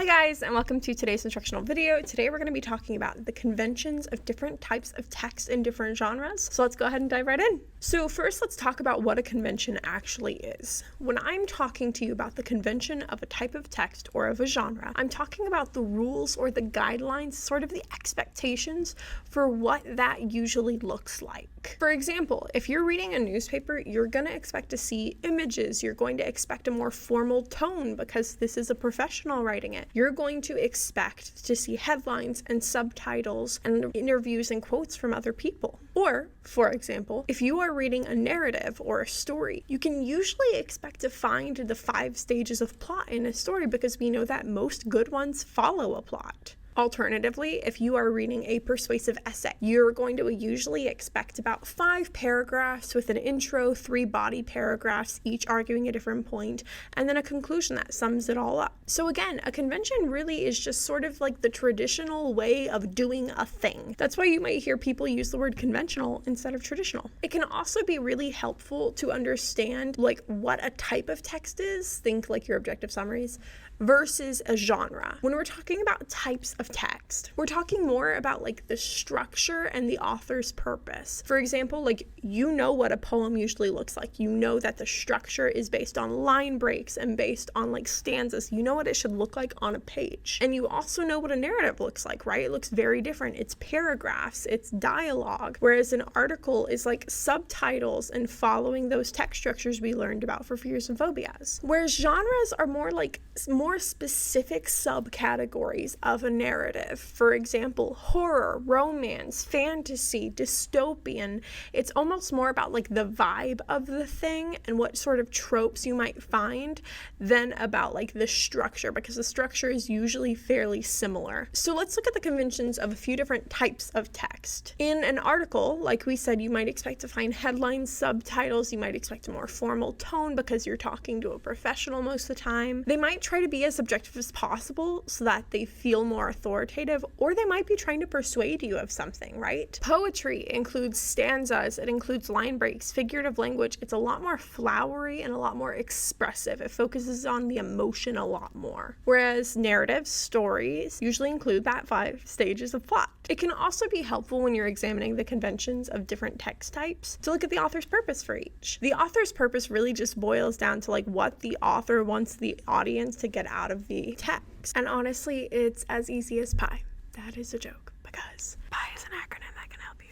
Hi guys, and welcome to today's instructional video. Today we're going to be talking about the conventions of different types of text in different genres. So let's go ahead and dive right in. So first, let's talk about what a convention actually is. When I'm talking to you about the convention of a type of text or of a genre, I'm talking about the rules or the guidelines, sort of the expectations for what that usually looks like. For example, if you're reading a newspaper, you're going to expect to see images. You're going to expect a more formal tone because this is a professional writing it. You're going to expect to see headlines and subtitles and interviews and quotes from other people. Or, for example, if you are reading a narrative or a story, you can usually expect to find the 5 stages of plot in a story because we know that most good ones follow a plot. Alternatively, if you are reading a persuasive essay, you're going to usually expect about 5 paragraphs with an intro, 3 body paragraphs, each arguing a different point, and then a conclusion that sums it all up. So again, a convention really is just sort of like the traditional way of doing a thing. That's why you might hear people use the word conventional instead of traditional. It can also be really helpful to understand like what a type of text is, think like your objective summaries, versus a genre. When we're talking about types of text, we're talking more about like the structure and the author's purpose. For example, like you know what a poem usually looks like. You know that the structure is based on line breaks and based on like stanzas. You know what it should look like on a page. And you also know what a narrative looks like, right? It looks very different. It's paragraphs, it's dialogue, whereas an article is like subtitles and following those text structures we learned about for Fears and Phobias. Whereas genres are more specific subcategories of a narrative. For example, horror, romance, fantasy, dystopian. It's almost more about like the vibe of the thing and what sort of tropes you might find than about like the structure, because the structure is usually fairly similar. So let's look at the conventions of a few different types of text. In an article, like we said, you might expect to find headlines, subtitles, you might expect a more formal tone because you're talking to a professional most of the time. They might try to be as objective as possible so that they feel more authoritative, or they might be trying to persuade you of something, right? Poetry includes stanzas, it includes line breaks, figurative language. It's a lot more flowery and a lot more expressive. It focuses on the emotion a lot more. Whereas narratives, stories, usually include that 5 stages of plot. It can also be helpful when you're examining the conventions of different text types to look at the author's purpose for each. The author's purpose really just boils down to like what the author wants the audience to get out of the text. And honestly, it's as easy as pie. That is a joke because pie is an acronym that can help you.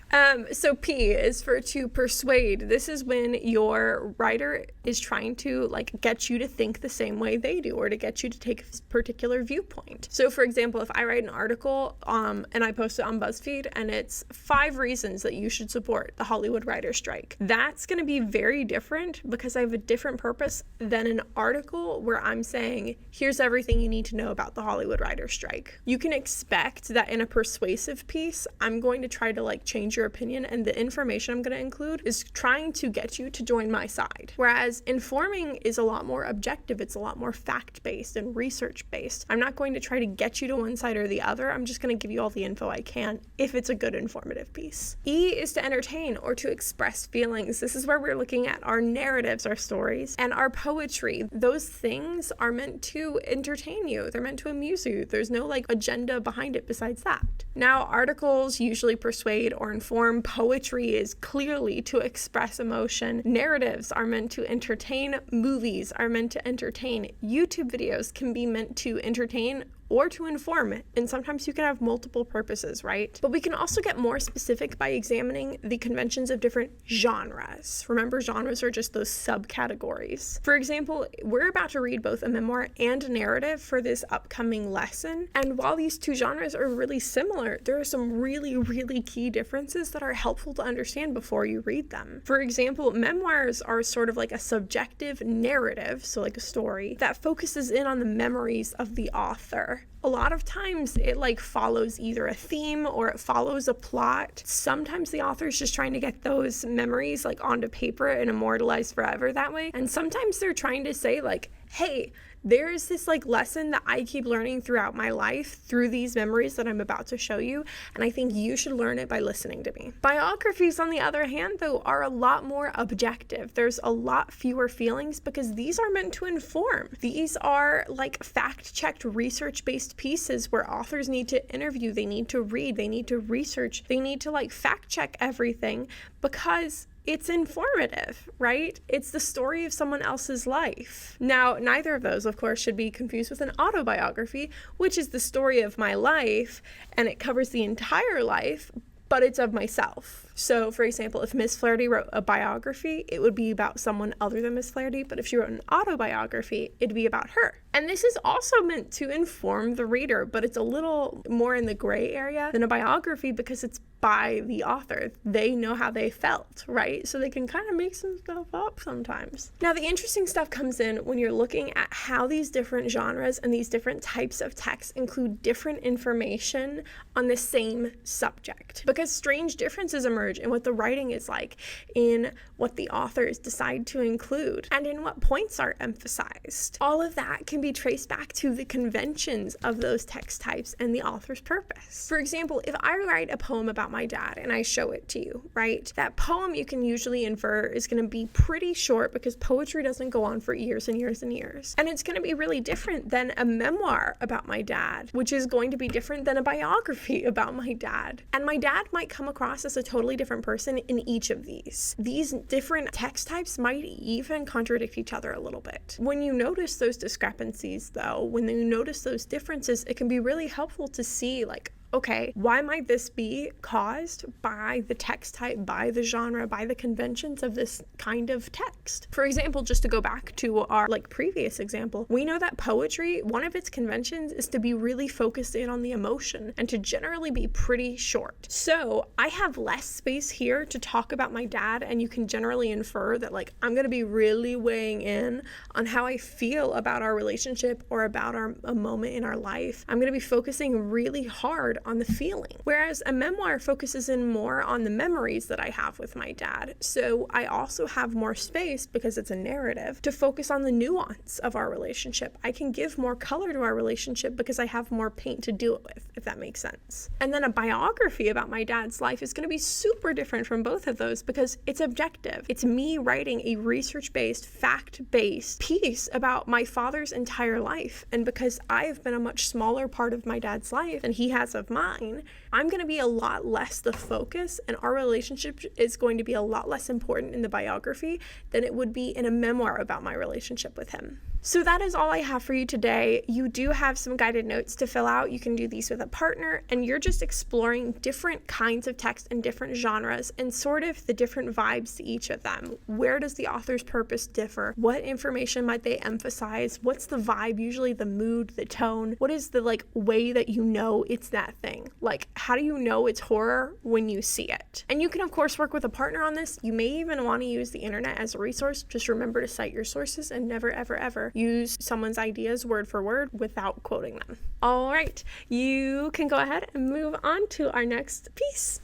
So P is for to persuade. This is when your writer is trying to like get you to think the same way they do or to get you to take a particular viewpoint. So for example, if I write an article and I post it on BuzzFeed and it's 5 reasons that you should support the Hollywood writer's strike, that's going to be very different because I have a different purpose than an article where I'm saying, here's everything you need to know about the Hollywood writer's strike. You can expect that in a persuasive piece, I'm going to try to like change your opinion, and the information I'm going to include is trying to get you to join my side. Whereas informing is a lot more objective. It's a lot more fact-based and research-based. I'm not going to try to get you to one side or the other. I'm just going to give you all the info I can if it's a good informative piece. E is to entertain or to express feelings. This is where we're looking at our narratives, our stories, and our poetry. Those things are meant to entertain you. They're meant to amuse you. There's no like agenda behind it besides that. Now, articles usually persuade or inform. Poetry is clearly to express emotion. Narratives are meant to entertain. Movies are meant to entertain. YouTube videos can be meant to entertain or to inform, and sometimes you can have multiple purposes, right? But we can also get more specific by examining the conventions of different genres. Remember, genres are just those subcategories. For example, we're about to read both a memoir and a narrative for this upcoming lesson, and while these 2 genres are really similar, there are some really, really key differences that are helpful to understand before you read them. For example, memoirs are sort of like a subjective narrative, so like a story, that focuses in on the memories of the author. A lot of times it like follows either a theme or it follows a plot. Sometimes the author is just trying to get those memories like onto paper and immortalized forever that way. And sometimes they're trying to say like, hey, there's this like lesson that I keep learning throughout my life through these memories that I'm about to show you, and I think you should learn it by listening to me. Biographies, on the other hand, though, are a lot more objective. There's a lot fewer feelings because these are meant to inform. These are like fact-checked, research-based pieces where authors need to interview, they need to read, they need to research, they need to like fact-check everything because it's informative, right? It's the story of someone else's life. Now, neither of those, of course, should be confused with an autobiography, which is the story of my life, and it covers the entire life, but it's of myself. So, for example, if Miss Flaherty wrote a biography, it would be about someone other than Miss Flaherty, but if she wrote an autobiography, it'd be about her. And this is also meant to inform the reader, but it's a little more in the gray area than a biography because it's by the author. They know how they felt, right? So they can kind of make some stuff up sometimes. Now, the interesting stuff comes in when you're looking at how these different genres and these different types of text include different information on the same subject, because strange differences emerge in what the writing is like, in what the authors decide to include, and in what points are emphasized. All of that can be traced back to the conventions of those text types and the author's purpose. For example, if I write a poem about my dad and I show it to you, right? That poem you can usually infer is going to be pretty short because poetry doesn't go on for years and years and years. And it's going to be really different than a memoir about my dad, which is going to be different than a biography about my dad. And my dad might come across as a totally different person in each of these. These different text types might even contradict each other a little bit. When you notice those discrepancies, though, when you notice those differences, it can be really helpful to see, like, okay, why might this be caused by the text type, by the genre, by the conventions of this kind of text? For example, just to go back to our previous example, we know that poetry, one of its conventions is to be really focused in on the emotion and to generally be pretty short. So I have less space here to talk about my dad, and you can generally infer that I'm going to be really weighing in on how I feel about our relationship or about a moment in our life. I'm going to be focusing really hard on the feeling. Whereas a memoir focuses in more on the memories that I have with my dad. So I also have more space, because it's a narrative, to focus on the nuance of our relationship. I can give more color to our relationship because I have more paint to do it with, if that makes sense. And then a biography about my dad's life is going to be super different from both of those because it's objective. It's me writing a research-based, fact-based piece about my father's entire life. And because I've been a much smaller part of my dad's life than he has of mine, I'm going to be a lot less the focus, and our relationship is going to be a lot less important in the biography than it would be in a memoir about my relationship with him. So that is all I have for you today. You do have some guided notes to fill out. You can do these with a partner, and you're just exploring different kinds of text and different genres and sort of the different vibes to each of them. Where does the author's purpose differ? What information might they emphasize? What's the vibe, usually the mood, the tone? What is the way that you know it's that thing? How do you know it's horror when you see it? And you can of course work with a partner on this. You may even want to use the internet as a resource. Just remember to cite your sources and never ever ever use someone's ideas word for word without quoting them. All right, you can go ahead and move on to our next piece.